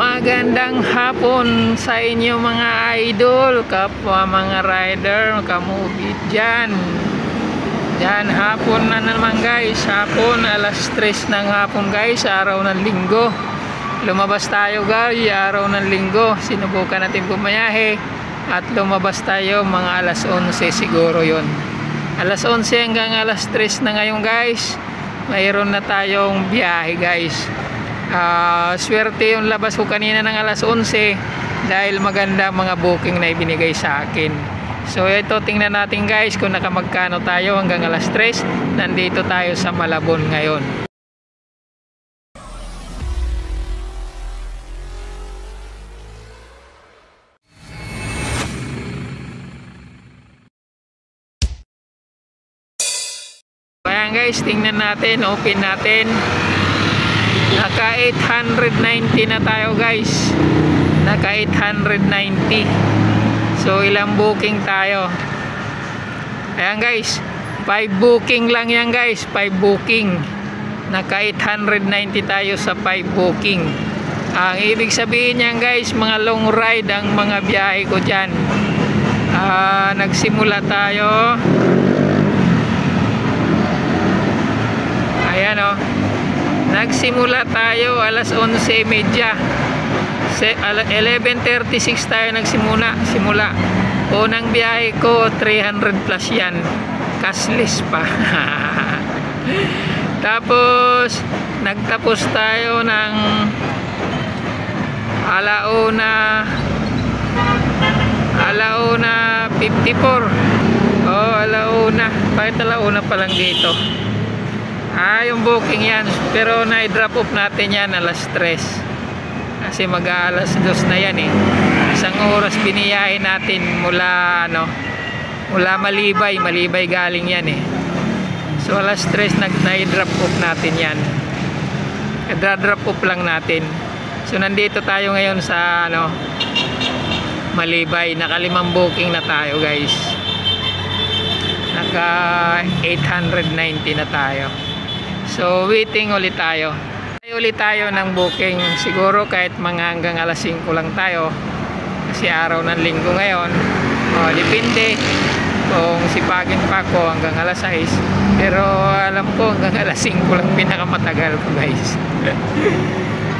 Magandang hapon sa inyo mga idol, kapwa mga rider, kamubit dyan. Yan, hapon na naman guys. Hapon, alas 3 ng hapon guys, araw ng linggo. Lumabas tayo guys, araw ng linggo. Sinubukan natin bumayahe at lumabas tayo mga alas 11 siguro yon. Alas 11 hanggang alas 3 na ngayon guys. Mayroon na tayong biyahe guys. Swerte yung labas ko kanina ng alas 11 dahil maganda mga booking na ibinigay sa akin. So ito, tingnan natin guys kung nakamagkano tayo hanggang alas 3. Nandito tayo sa Malabon ngayon. Ayan guys, tingnan natin, open natin. Naka 890 na tayo guys. Naka 890. So ilang booking tayo? Ayan guys, 5 booking lang yan guys, 5 booking. Naka 890 tayo sa 5 booking. Ang ibig sabihin yan guys, mga long ride ang mga biyahe ko dyan. Nagsimula tayo. Ayan o. Nagsimula tayo alas 11:30. 11:36 tayo nagsimula. Unang biyahe ko 300 plus yan. Cashless pa. Tapos nagtapos tayo ng alauna 54. Alauna. Bakit alauna pa lang dito? Yung booking yan, pero na-drop off natin yan alas 3 kasi mag-alas 2 na yan eh. Isang oras biniyahe natin mula mula Malibay galing yan eh. So alas 3 na-drop off natin yan. Drop off lang natin. So nandito tayo ngayon sa Malibay. Naka 5 booking na tayo guys. Naka 890 na tayo. So waiting ulit tayo. Ulit tayo ng booking. Siguro kahit mga hanggang alas 5 lang tayo. Kasi araw ng linggo ngayon. Depende kung sipagin pa ako hanggang alas 6. Pero alam ko hanggang alas 5 lang pinakamatagal ko guys.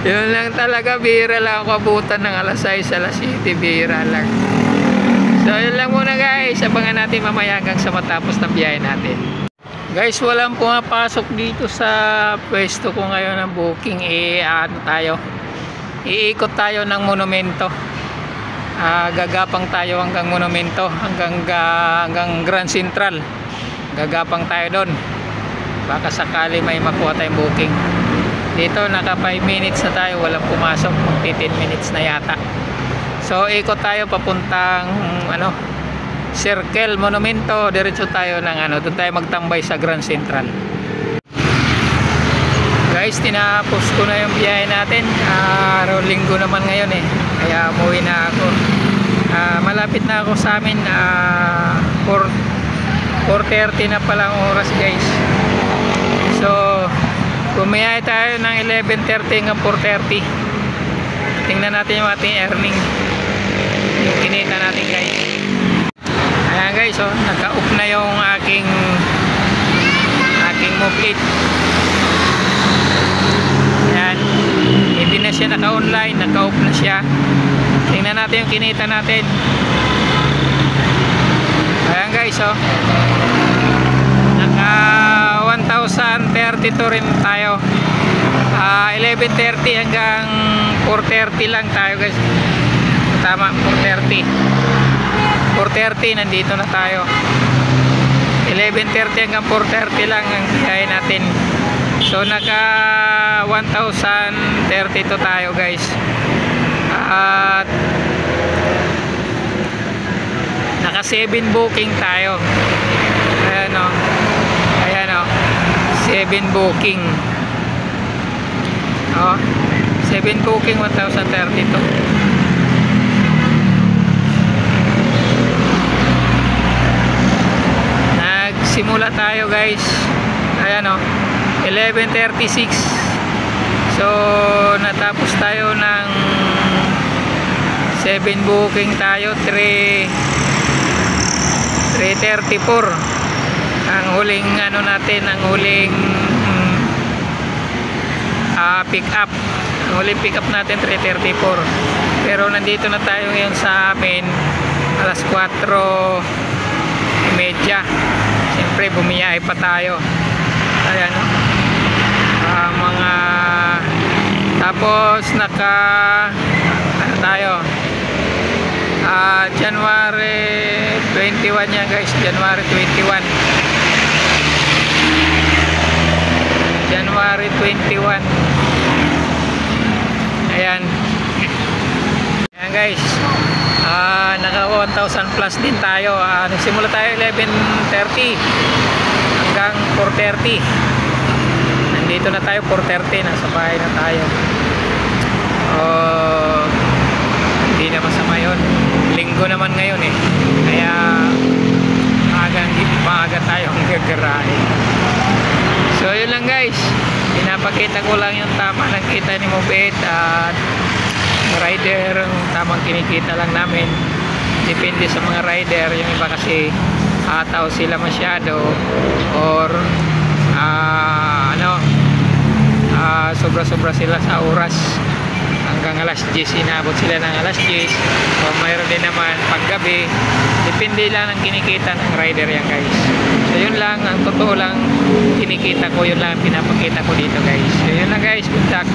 Yun lang talaga. Bihira lang ako abutan ng alas 6, alas 7. Bihira lang. So yun lang muna guys. Abangan natin mamaya hanggang sa matapos ng biyahe natin. Guys, walang pumapasok dito sa pwesto ko ngayon ng booking. Iikot tayo ng monumento. Gagapang tayo hanggang monumento, hanggang Grand Central. Gagapang tayo doon. Baka sakali may makuha tayong booking. Dito naka 5 minutes na tayo, walang pumasok. Magti 10 minutes na yata. So ikot tayo papuntang Circle, Monumento. Diretso tayo ng doon tayo magtambay sa Grand Central. Guys, tinapos ko na yung biyahe natin. Araw linggo naman ngayon eh. Kaya umuwi na ako. Malapit na ako sa amin. 4:30 na palang oras guys. So bumiyahe tayo ng 11:30 hanggang 4:30. Tingnan natin yung ating earning, yung kinita natin guys. Ayan guys, naka-off na yung aking mobile. Ayan, hindi na siya naka-online, naka-off na siya. Tingnan natin yung kinita natin. Ayan guys, naka 1,032 rin tayo. 11:30 hanggang 4:30 lang tayo guys. Tama, 4:30 nandito na tayo. 11:30 hanggang 4:30 lang ang biyahe natin. So naka 1,032 tayo guys. At naka 7 booking tayo. Ayan o. 7 booking. 7 booking, 1,032. Simula tayo guys. Ayan 11:36. So natapos tayo ng 11 booking tayo, 334 ang huling ano natin, ang huling pick up. Ang huling pick up natin 334. Pero nandito na tayo ngayon sa amin alas 4:30. Siyempre bumiyahe pa tayo. Ayan, mga tapos naka ano tayo, January 21 yan guys, January 21. January 21. Ayan. Ayan guys. Naka 1,000 plus din tayo. Nagsimula tayo 11:30 hanggang 4:30. Nandito na tayo 4:30, nasa bahay na tayo. Hindi na masama yun. Linggo naman ngayon eh. Kaya maaga tayong gagarahe. So yun lang guys. Pinapakita ko lang yung tama ng kita ni Mobet at rider. Tamang kinikita lang namin. Depende sa mga rider. Yung iba kasi ataw sila masyado or sobra-sobra sila sa oras. Hanggang alas 10 inabot sila ng alas 10 o mayroon din naman paggabi. Depende lang ang kinikita ng rider yan guys. So yun lang, ang totoo lang kinikita ko, yun lang pinapakita ko dito guys. So yun lang guys, good luck.